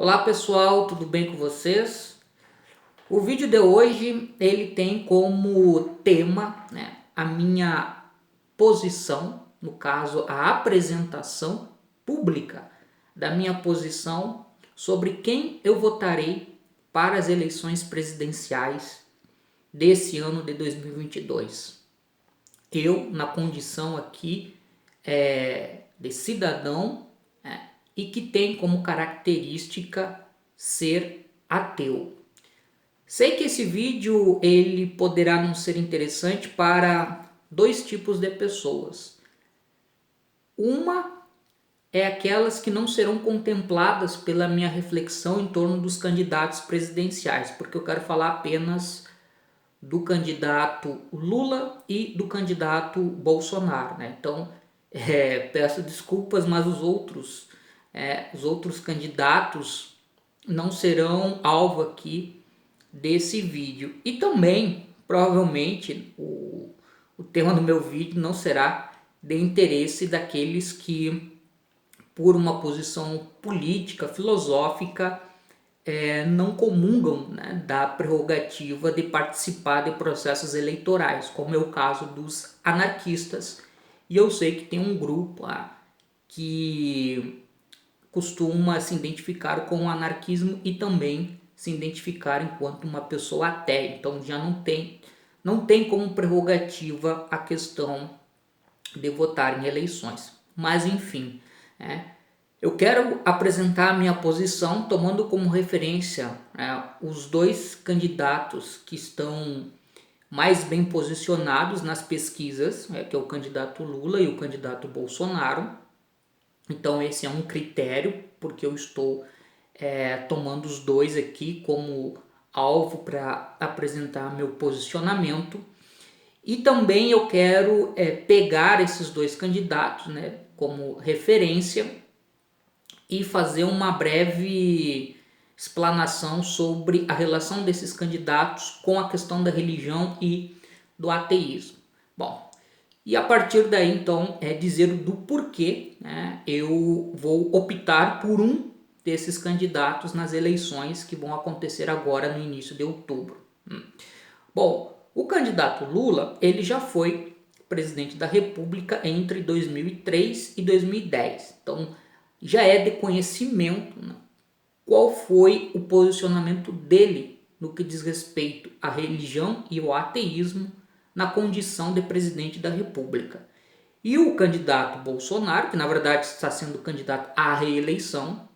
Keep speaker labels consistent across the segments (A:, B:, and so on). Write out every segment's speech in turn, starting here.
A: Olá pessoal, tudo bem com vocês? O vídeo de hoje ele tem como tema, a minha posição, no caso a apresentação pública da minha posição sobre quem eu votarei para as eleições presidenciais desse ano de 2022. Eu, na condição aqui de cidadão, e que tem como característica ser ateu. Sei que esse vídeo ele poderá não ser interessante para dois tipos de pessoas. Uma é aquelas que não serão contempladas pela minha reflexão em torno dos candidatos presidenciais, porque eu quero falar apenas do candidato Lula e do candidato Bolsonaro, né? Então, peço desculpas, mas os outros candidatos não serão alvo aqui desse vídeo. E também, provavelmente, o tema do meu vídeo não será de interesse daqueles que, por uma posição política, filosófica, não comungam, da prerrogativa de participar de processos eleitorais, como é o caso dos anarquistas. E eu sei que tem um grupo que costuma se identificar com o anarquismo e também se identificar enquanto uma pessoa ateia. Então já não tem como prerrogativa a questão de votar em eleições. Mas enfim, eu quero apresentar a minha posição tomando como referência os dois candidatos que estão mais bem posicionados nas pesquisas, que é o candidato Lula e o candidato Bolsonaro. Então esse é um critério, porque eu estou tomando os dois aqui como alvo para apresentar meu posicionamento. E também eu quero pegar esses dois candidatos, como referência e fazer uma breve explanação sobre a relação desses candidatos com a questão da religião e do ateísmo. Bom, e a partir daí então dizer do porquê eu vou optar por um desses candidatos nas eleições que vão acontecer agora no início de outubro. Bom, o candidato Lula ele já foi presidente da República entre 2003 e 2010. Então já é de conhecimento qual foi o posicionamento dele no que diz respeito à religião e ao ateísmo na condição de presidente da República. E o candidato Bolsonaro, que na verdade está sendo candidato à reeleição,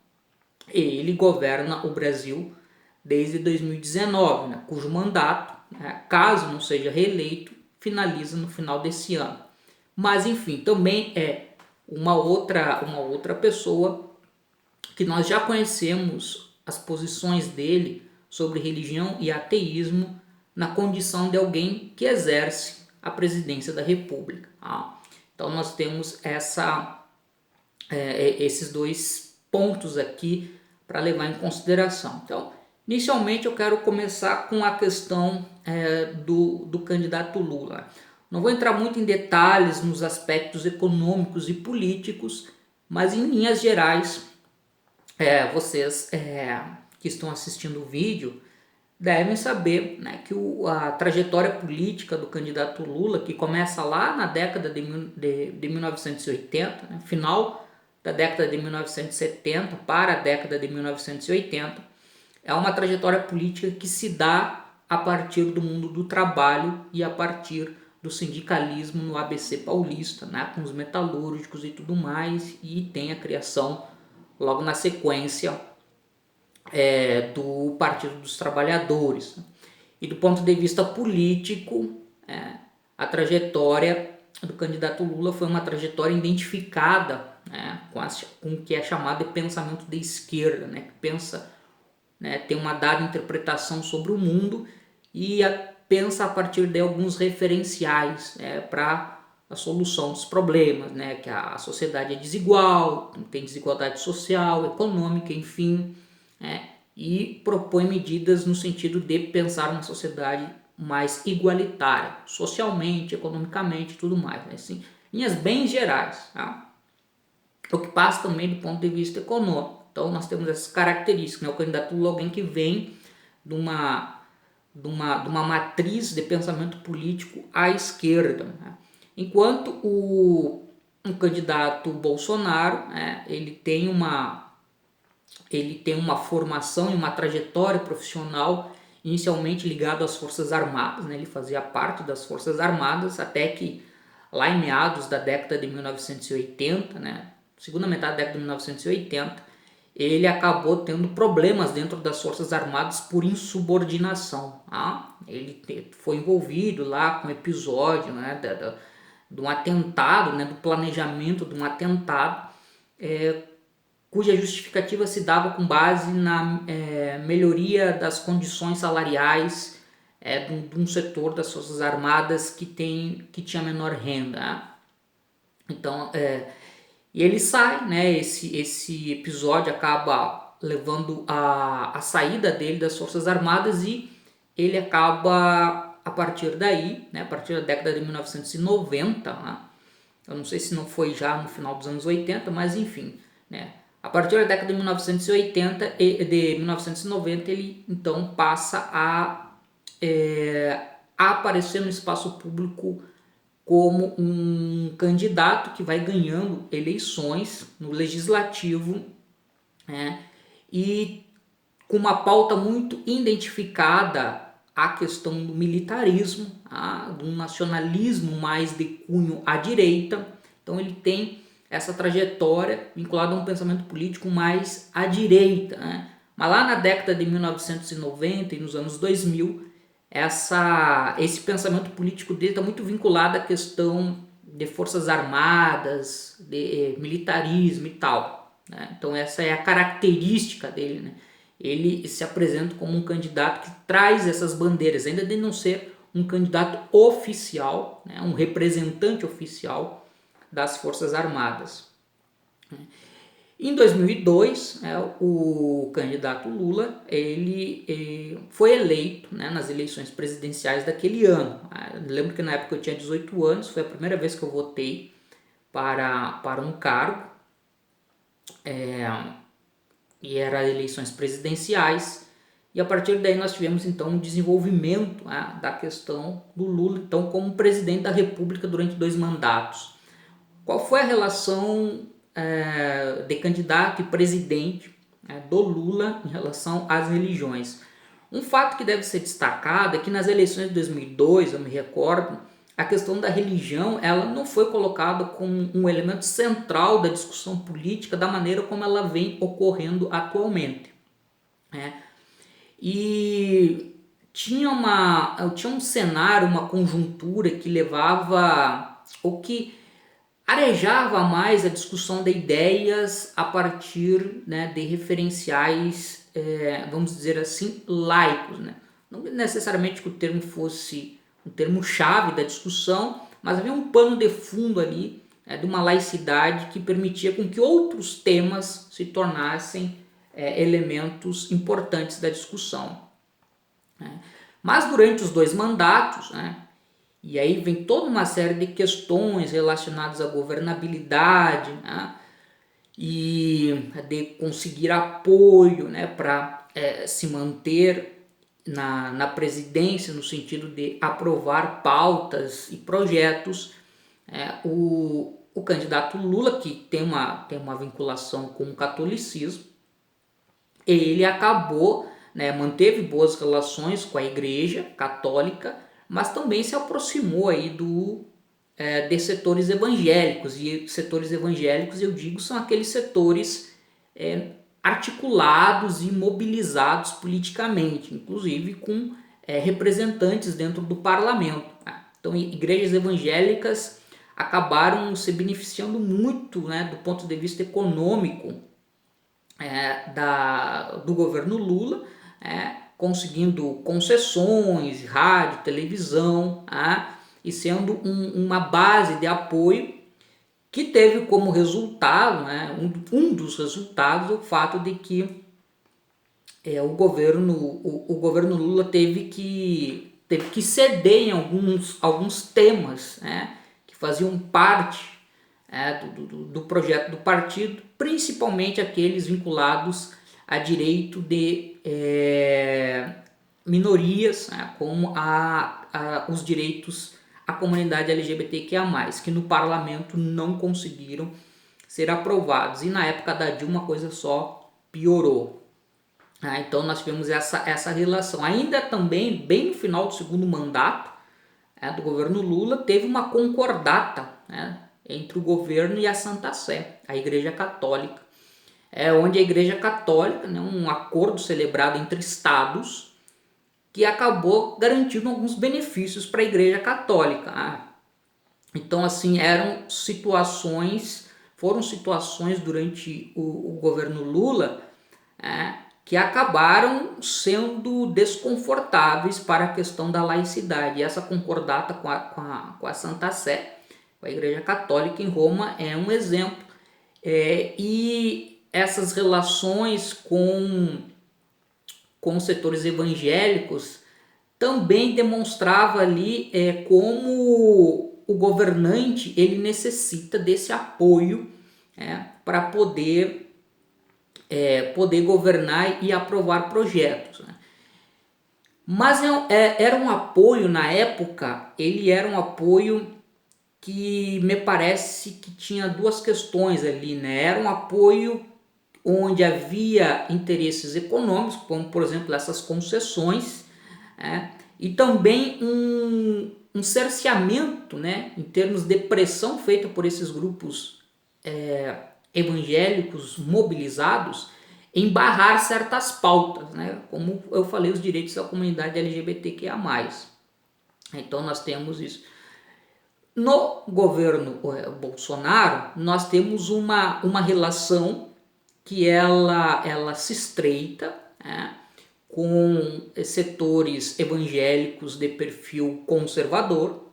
A: ele governa o Brasil desde 2019, cujo mandato, caso não seja reeleito, finaliza no final desse ano. Mas enfim, também é uma outra pessoa que nós já conhecemos as posições dele sobre religião e ateísmo na condição de alguém que exerce a presidência da República. Então nós temos esses dois pontos aqui para levar em consideração. Então, inicialmente eu quero começar com a questão do candidato Lula. Não vou entrar muito em detalhes nos aspectos econômicos e políticos, mas em linhas gerais, vocês que estão assistindo o vídeo devem saber que a trajetória política do candidato Lula, que começa lá na década de 1980, final da década de 1970 para a década de 1980, é uma trajetória política que se dá a partir do mundo do trabalho e a partir do sindicalismo no ABC paulista, com os metalúrgicos e tudo mais, e tem a criação logo na sequência do Partido dos Trabalhadores. E do ponto de vista político, a trajetória do candidato Lula foi uma trajetória identificada com o que é chamado de pensamento de esquerda, que pensa, tem uma dada interpretação sobre o mundo e pensa a partir de alguns referenciais para a solução dos problemas, que a sociedade é desigual, tem desigualdade social, econômica, enfim, e propõe medidas no sentido de pensar uma sociedade mais igualitária, socialmente, economicamente e tudo mais. Assim, linhas bem gerais. O que passa também do ponto de vista econômico. Então nós temos essas características, né? O candidato Lula é alguém que vem de uma matriz de pensamento político à esquerda, né? Enquanto o candidato Bolsonaro, né, ele tem uma formação e uma trajetória profissional inicialmente ligado às Forças Armadas, né? Ele fazia parte das Forças Armadas até que lá em meados da década de 1980, né, segunda metade da década de 1980, ele acabou tendo problemas dentro das Forças Armadas por insubordinação. Tá? Ele foi envolvido lá com o episódio, né, de um atentado, né, do planejamento de um atentado, cuja justificativa se dava com base na melhoria das condições salariais de um setor das Forças Armadas que tinha menor renda. Né? Então, e ele sai, né? Esse episódio acaba levando a saída dele das Forças Armadas e ele acaba, a partir daí, né, a partir da década de 1990, né, eu não sei se não foi já no final dos anos 80, mas enfim, né, a partir da década de 1980 e de 1990 ele então passa a aparecer no espaço público como um candidato que vai ganhando eleições no legislativo, né, e com uma pauta muito identificada à questão do militarismo, do nacionalismo mais de cunho à direita. Então ele tem essa trajetória vinculada a um pensamento político mais à direita. Né? Mas lá na década de 1990 e nos anos 2000, esse pensamento político dele está muito vinculado à questão de forças armadas, de militarismo e tal. Né? Então essa é a característica dele. Né? Ele se apresenta como um candidato que traz essas bandeiras, ainda de não ser um candidato oficial, né? Um representante oficial das Forças Armadas. Em 2002, o candidato Lula ele foi eleito, né, nas eleições presidenciais daquele ano. Eu lembro que na época eu tinha 18 anos, foi a primeira vez que eu votei para um cargo, e eram eleições presidenciais, e a partir daí nós tivemos então um desenvolvimento, né, da questão do Lula então como presidente da República durante 2 mandatos. Qual foi a relação de candidato e presidente do Lula em relação às religiões? Um fato que deve ser destacado é que nas eleições de 2002, eu me recordo, a questão da religião ela não foi colocada como um elemento central da discussão política da maneira como ela vem ocorrendo atualmente. E tinha um cenário, uma conjuntura que levava, ou que arejava mais a discussão de ideias a partir, né, de referenciais, vamos dizer assim, laicos. Né? Não necessariamente que o termo fosse um termo-chave da discussão, mas havia um pano de fundo ali, de uma laicidade que permitia com que outros temas se tornassem elementos importantes da discussão. Né? Mas durante os 2 mandatos, né, e aí vem toda uma série de questões relacionadas à governabilidade, né, e de conseguir apoio, né, para se manter na presidência, no sentido de aprovar pautas e projetos. O candidato Lula, que tem uma vinculação com o catolicismo, ele acabou, né, manteve boas relações com a Igreja Católica, mas também se aproximou aí de setores evangélicos. E setores evangélicos, eu digo, são aqueles setores articulados e mobilizados politicamente, inclusive com representantes dentro do parlamento. Então, igrejas evangélicas acabaram se beneficiando muito, né, do ponto de vista econômico do governo Lula, conseguindo concessões, rádio, televisão, e sendo uma base de apoio que teve como resultado, né, um dos resultados, o fato de que o governo Lula teve que ceder em alguns temas, né, que faziam parte do projeto do partido, principalmente aqueles vinculados a direito de minorias, como os direitos à comunidade LGBTQIA+, que no parlamento não conseguiram ser aprovados. E na época da Dilma a coisa só piorou. Então nós tivemos essa relação. Ainda também, bem no final do segundo mandato do governo Lula, teve uma concordata entre o governo e a Santa Sé, a Igreja Católica. Onde a Igreja Católica, um acordo celebrado entre estados, que acabou garantindo alguns benefícios para a Igreja Católica. Então, assim, foram situações durante o governo Lula que acabaram sendo desconfortáveis para a questão da laicidade. E essa concordata com a Santa Sé, com a Igreja Católica em Roma, é um exemplo. E essas relações com setores evangélicos também demonstrava ali como o governante ele necessita desse apoio para poder governar e aprovar projetos. Mas era um apoio na época, ele era um apoio que me parece que tinha duas questões ali, Era um apoio onde havia interesses econômicos, como por exemplo essas concessões, e também um cerceamento, em termos de pressão feita por esses grupos evangélicos mobilizados em barrar certas pautas, como eu falei, os direitos da comunidade LGBTQIA+. Então nós temos isso. No governo Bolsonaro, nós temos uma relação que ela se estreita com setores evangélicos de perfil conservador,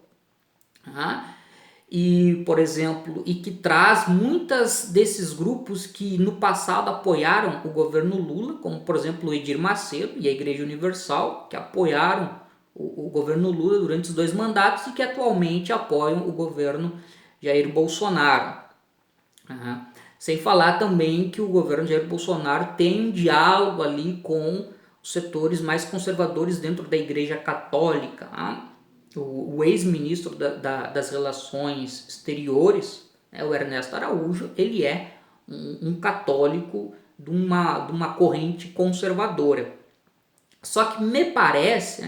A: e, por exemplo, e que traz muitas desses grupos que no passado apoiaram o governo Lula, como por exemplo o Edir Macedo e a Igreja Universal, que apoiaram o governo Lula durante os 2 mandatos e que atualmente apoiam o governo Jair Bolsonaro. Sem falar também que o governo Jair Bolsonaro tem um diálogo ali com os setores mais conservadores dentro da Igreja Católica. O ex-ministro das Relações Exteriores, o Ernesto Araújo, ele é um católico de uma corrente conservadora. Só que me parece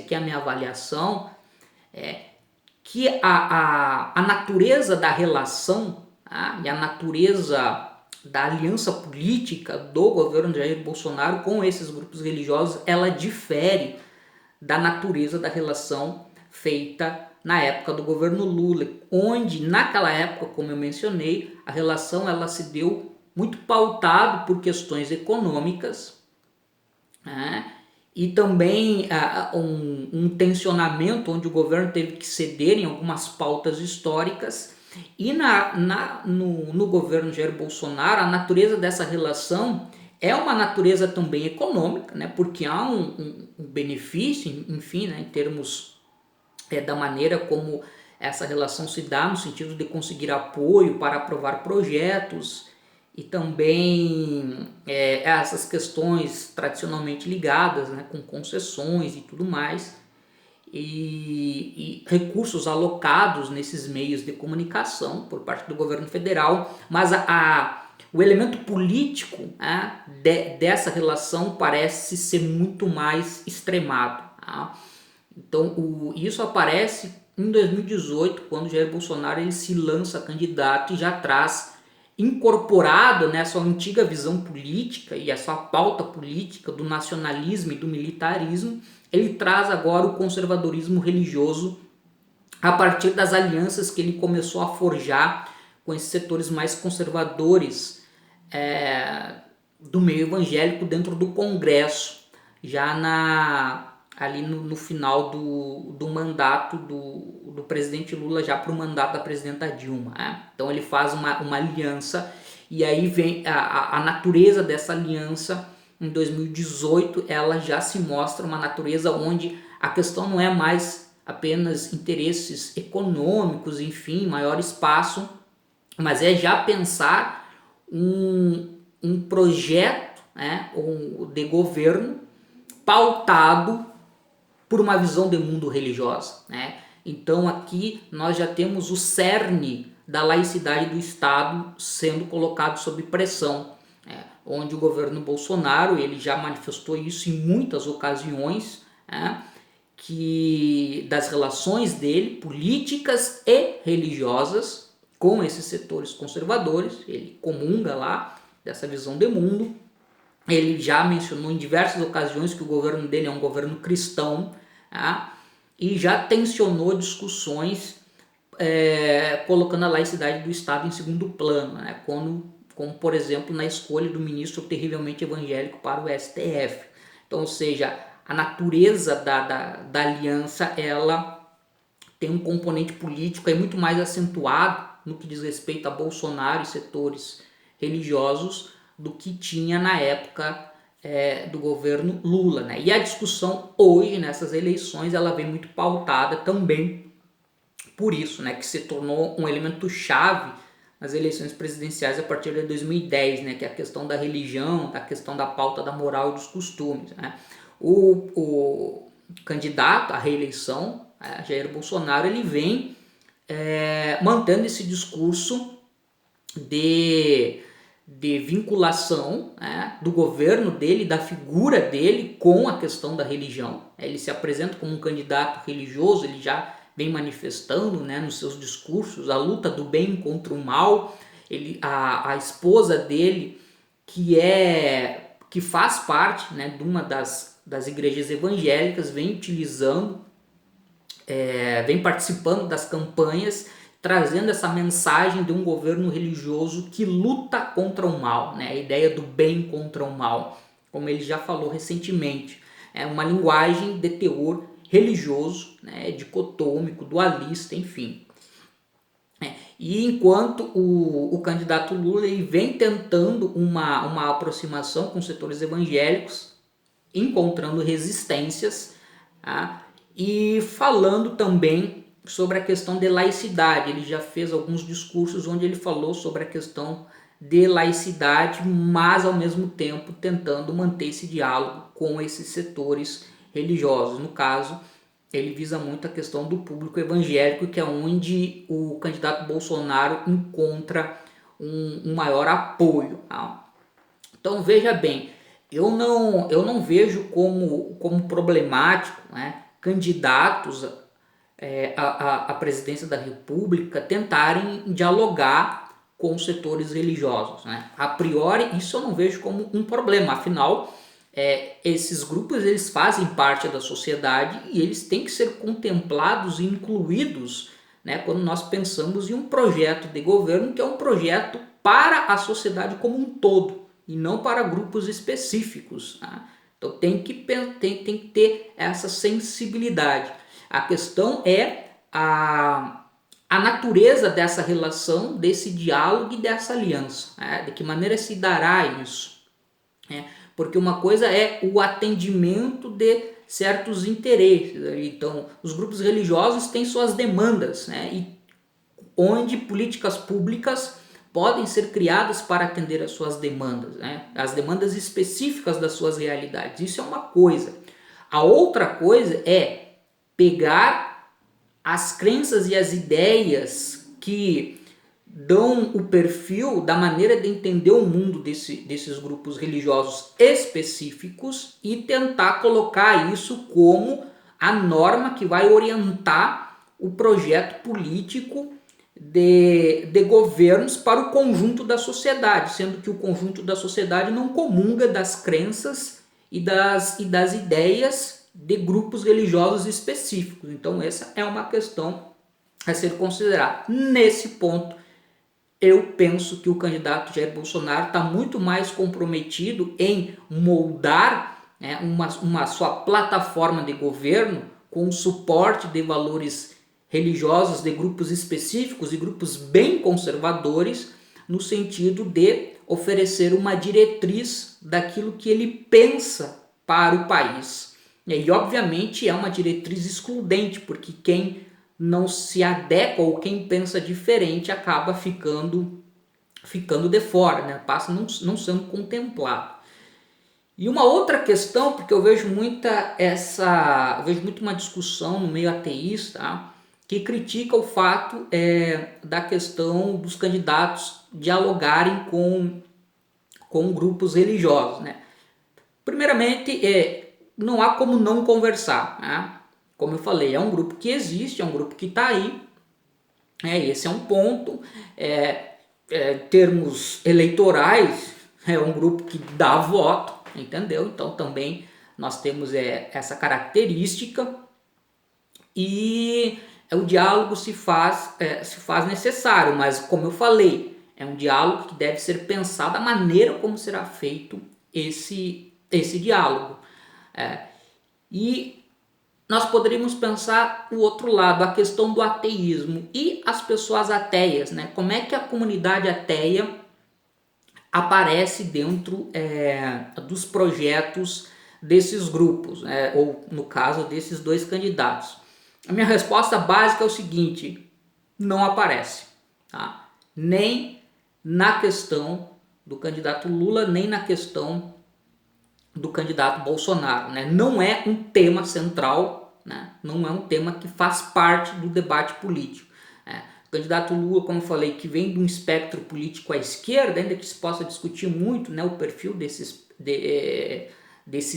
A: que a minha avaliação é que a natureza da relação e a natureza da aliança política do governo Jair Bolsonaro com esses grupos religiosos, ela difere da natureza da relação feita na época do governo Lula, onde naquela época, como eu mencionei, a relação ela se deu muito pautado por questões econômicas, e também um tensionamento onde o governo teve que ceder em algumas pautas históricas. E no governo Jair Bolsonaro, a natureza dessa relação é uma natureza também econômica, porque há um benefício, enfim, em termos da maneira como essa relação se dá, no sentido de conseguir apoio para aprovar projetos, e também essas questões tradicionalmente ligadas com concessões e tudo mais, e recursos alocados nesses meios de comunicação por parte do governo federal, mas o elemento político dessa relação parece ser muito mais extremado. Então isso aparece em 2018, quando Jair Bolsonaro ele se lança candidato e já traz incorporado nessa antiga visão política e a sua pauta política do nacionalismo e do militarismo, ele traz agora o conservadorismo religioso a partir das alianças que ele começou a forjar com esses setores mais conservadores do meio evangélico dentro do Congresso, já ali no final do mandato do presidente Lula, já para o mandato da presidenta Dilma. Então ele faz uma aliança, e aí vem a natureza dessa aliança. Em 2018 ela já se mostra uma natureza onde a questão não é mais apenas interesses econômicos, enfim, maior espaço mas é já pensar um projeto, né, de governo pautado por uma visão de mundo religiosa, né? Então aqui nós já temos o cerne da laicidade do Estado sendo colocado sob pressão, né? Onde o governo Bolsonaro ele já manifestou isso em muitas ocasiões, né? Que das relações dele políticas e religiosas com esses setores conservadores, ele comunga lá dessa visão de mundo. Ele já mencionou em diversas ocasiões que o governo dele é um governo cristão, tá? E já tensionou discussões colocando a laicidade do Estado em segundo plano, né? Como, por exemplo, na escolha do ministro terrivelmente evangélico para o STF. Então, ou seja, a natureza da aliança ela tem um componente político muito mais acentuado no que diz respeito a Bolsonaro e setores religiosos do que tinha na época do governo Lula, né? E a discussão hoje nessas eleições ela vem muito pautada também por isso, né? Que se tornou um elemento chave nas eleições presidenciais a partir de 2010, né? Que é a questão da religião, a questão da pauta da moral e dos costumes, né? O candidato à reeleição, Jair Bolsonaro, ele vem mantendo esse discurso de vinculação, né, do governo dele, da figura dele com a questão da religião. Ele se apresenta como um candidato religioso, ele já vem manifestando, né, nos seus discursos a luta do bem contra o mal. A esposa dele, que faz parte, né, de uma das igrejas evangélicas, vem utilizando, vem participando das campanhas, trazendo essa mensagem de um governo religioso que luta contra o mal, né? A ideia do bem contra o mal, como ele já falou recentemente. É uma linguagem de teor religioso, né? Dicotômico, dualista, enfim. E enquanto o candidato Lula ele vem tentando uma aproximação com setores evangélicos, encontrando resistências, tá? E falando também sobre a questão de laicidade. Ele já fez alguns discursos onde ele falou sobre a questão de laicidade, mas ao mesmo tempo tentando manter esse diálogo com esses setores religiosos. No caso, ele visa muito a questão do público evangélico, que é onde o candidato Bolsonaro encontra um maior apoio. Tá? Então veja bem, eu não vejo como problemático, né, candidatos à presidência da República tentarem dialogar com os setores religiosos, né? A priori, isso eu não vejo como um problema, afinal, esses grupos eles fazem parte da sociedade e eles têm que ser contemplados e incluídos, né, quando nós pensamos em um projeto de governo que é um projeto para a sociedade como um todo e não para grupos específicos. Tá? Então tem que ter essa sensibilidade. A questão é a natureza dessa relação, desse diálogo e dessa aliança. Né? De que maneira se dará isso? Porque uma coisa é o atendimento de certos interesses. Então, os grupos religiosos têm suas demandas, né? E onde políticas públicas podem ser criadas para atender às suas demandas, né? As demandas específicas das suas realidades. Isso é uma coisa. A outra coisa é pegar as crenças e as ideias que dão o perfil da maneira de entender o mundo desses grupos religiosos específicos e tentar colocar isso como a norma que vai orientar o projeto político de governos para o conjunto da sociedade, sendo que o conjunto da sociedade não comunga das crenças e das ideias de grupos religiosos específicos. Então essa é uma questão a ser considerada. Nesse ponto, eu penso que o candidato Jair Bolsonaro está muito mais comprometido em moldar, né, uma sua plataforma de governo com suporte de valores religiosos de grupos específicos e grupos bem conservadores, no sentido de oferecer uma diretriz daquilo que ele pensa para o país. E obviamente é uma diretriz excludente, porque quem não se adequa, ou quem pensa diferente acaba ficando de fora, né? Passa não sendo contemplado. E uma outra questão, porque eu vejo muito uma discussão no meio ateísta, tá? Que critica o fato da questão dos candidatos dialogarem com grupos religiosos, né? Primeiramente, não há como não conversar, né? Como eu falei, é um grupo que existe, é um grupo que está aí, esse é um ponto. Termos eleitorais, é um grupo que dá voto, entendeu? Então também nós temos essa característica, e o diálogo se faz necessário, mas como eu falei, é um diálogo que deve ser pensado a maneira como será feito esse diálogo. E nós poderíamos pensar o outro lado, a questão do ateísmo e as pessoas ateias, né? Como é que a comunidade ateia aparece dentro dos projetos desses grupos, ou no caso desses dois candidatos? A minha resposta básica é o seguinte: não aparece, tá? Nem na questão do candidato Lula, nem na questão do candidato Bolsonaro, né? Não é um tema central, né? Não é um tema que faz parte do debate político. O candidato Lula, como eu falei, que vem de um espectro político à esquerda, ainda que se possa discutir muito, né, o perfil desse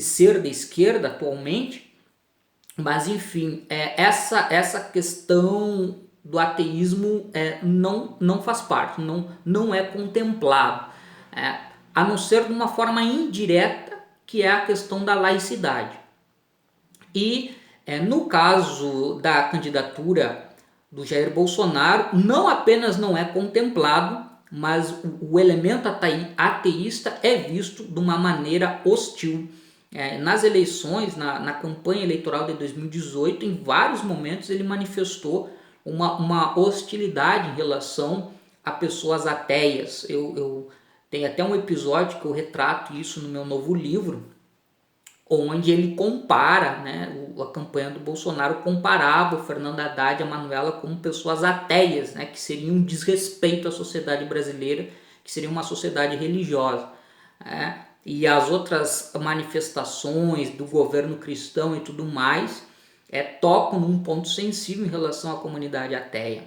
A: ser da esquerda atualmente, mas enfim, essa questão do ateísmo não faz parte, não é contemplado, a não ser de uma forma indireta, que é a questão da laicidade. E no caso da candidatura do Jair Bolsonaro, não apenas não é contemplado, mas o elemento ateísta é visto de uma maneira hostil. Nas eleições, na campanha eleitoral de 2018, em vários momentos ele manifestou uma hostilidade em relação a pessoas ateias. Eu tenho até um episódio que eu retrato isso no meu novo livro, onde ele compara, né, a campanha do Bolsonaro comparava o Fernando Haddad e a Manuela como pessoas ateias, né, que seria um desrespeito à sociedade brasileira, que seria uma sociedade religiosa. E as outras manifestações do governo cristão e tudo mais tocam num ponto sensível em relação à comunidade ateia.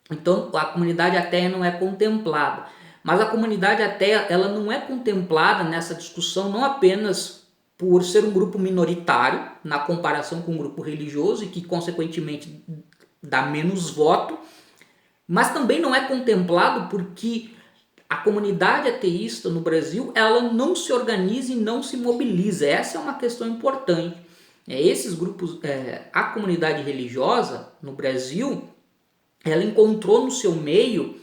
A: Então a comunidade ateia não é contemplada, mas a comunidade ateia ela não é contemplada nessa discussão não apenas por ser um grupo minoritário na comparação com um grupo religioso e que consequentemente dá menos voto, mas também não é contemplado porque a comunidade ateísta no Brasil ela não se organiza e não se mobiliza. Essa é uma questão importante. Esses grupos, a comunidade religiosa no Brasil, ela encontrou no seu meio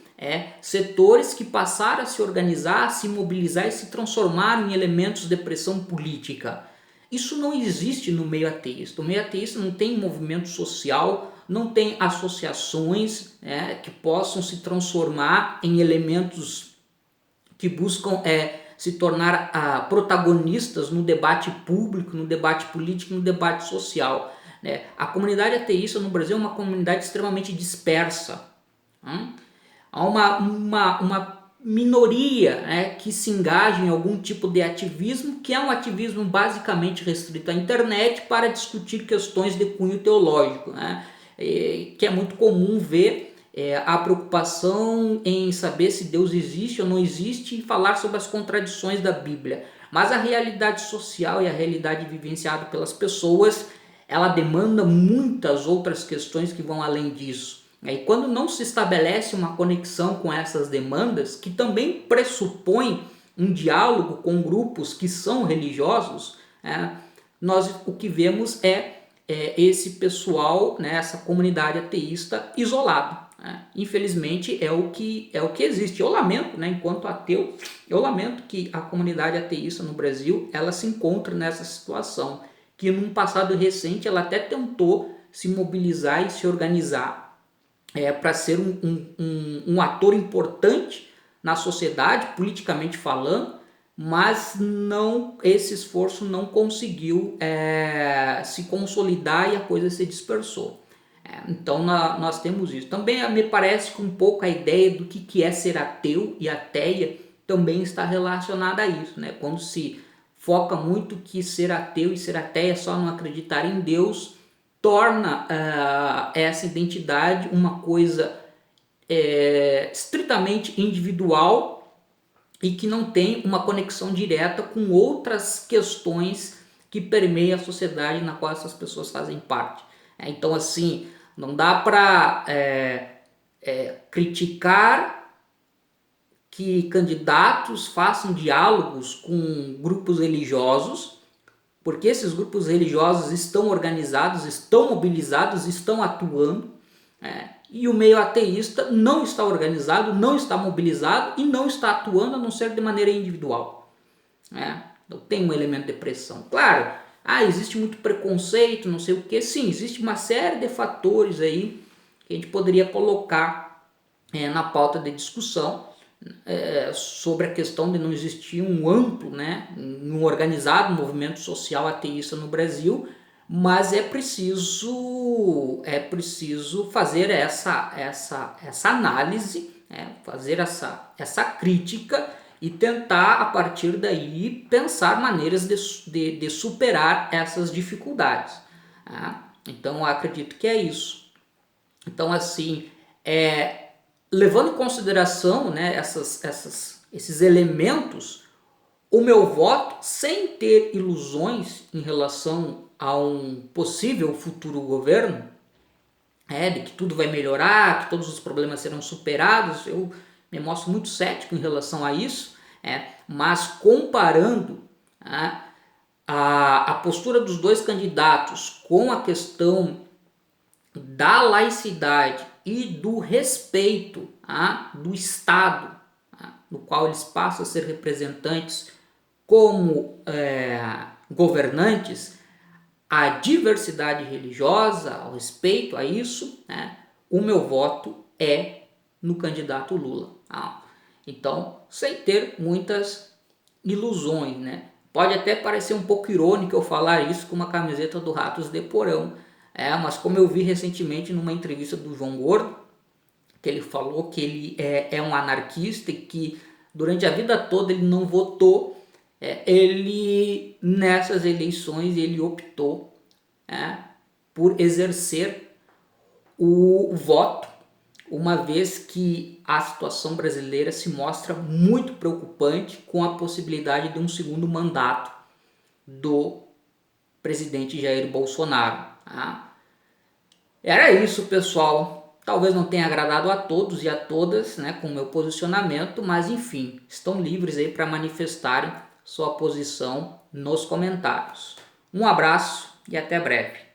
A: setores que passaram a se organizar, a se mobilizar e se transformaram em elementos de pressão política. Isso não existe no meio ateísta. O meio ateísta não tem movimento social, não tem associações que possam se transformar em elementos que buscam se tornar protagonistas no debate público, no debate político, no debate social. A comunidade ateísta no Brasil é uma comunidade extremamente dispersa. Há uma minoria que se engaja em algum tipo de ativismo, que é um ativismo basicamente restrito à internet para discutir questões de cunho teológico, que é muito comum ver a preocupação em saber se Deus existe ou não existe e falar sobre as contradições da Bíblia. Mas a realidade social e a realidade vivenciada pelas pessoas, ela demanda muitas outras questões que vão além disso. E quando não se estabelece uma conexão com essas demandas, que também pressupõe um diálogo com grupos que são religiosos, nós o que vemos esse pessoal, essa comunidade ateísta isolada. Infelizmente é o que existe. Eu lamento, enquanto ateu, eu lamento que a comunidade ateísta no Brasil ela se encontra nessa situação, que num passado recente ela até tentou se mobilizar e se organizar para ser um ator importante na sociedade, politicamente falando, mas esse esforço não conseguiu se consolidar e a coisa se dispersou. Então nós temos isso. Também me parece que um pouco a ideia do que é ser ateu e ateia também está relacionada a isso, né? Quando se foca muito que ser ateu e ser ateia é só não acreditar em Deus, torna essa identidade uma coisa estritamente individual e que não tem uma conexão direta com outras questões que permeiam a sociedade na qual essas pessoas fazem parte. Então, assim, não dá para criticar que candidatos façam diálogos com grupos religiosos, porque esses grupos religiosos estão organizados, estão mobilizados, estão atuando, e o meio ateísta não está organizado, não está mobilizado e não está atuando, a não ser de maneira individual. Então tem um elemento de pressão. Claro, existe muito preconceito, não sei o que. Sim, existe uma série de fatores aí que a gente poderia colocar na pauta de discussão sobre a questão de não existir um amplo, um organizado movimento social ateísta no Brasil, mas é preciso fazer essa análise, fazer essa crítica e tentar, a partir daí, pensar maneiras de superar essas dificuldades. Então, eu acredito que é isso. Então, assim, levando em consideração esses elementos, o meu voto, sem ter ilusões em relação a um possível futuro governo, de que tudo vai melhorar, que todos os problemas serão superados, eu me mostro muito cético em relação a isso, mas comparando a postura dos dois candidatos com a questão da laicidade e do respeito do Estado, no qual eles passam a ser representantes como governantes, a diversidade religiosa, ao respeito a isso, o meu voto é no candidato Lula. Então, sem ter muitas ilusões, Pode até parecer um pouco irônico eu falar isso com uma camiseta do Ratos de Porão, mas como eu vi recentemente numa entrevista do João Gordo, que ele falou que ele é um anarquista e que durante a vida toda ele não votou, ele nessas eleições ele optou por exercer o voto, uma vez que a situação brasileira se mostra muito preocupante com a possibilidade de um segundo mandato do presidente Jair Bolsonaro. Era isso, pessoal. Talvez não tenha agradado a todos e a todas, com o meu posicionamento, mas enfim, estão livres aí para manifestarem sua posição nos comentários. Um abraço e até breve.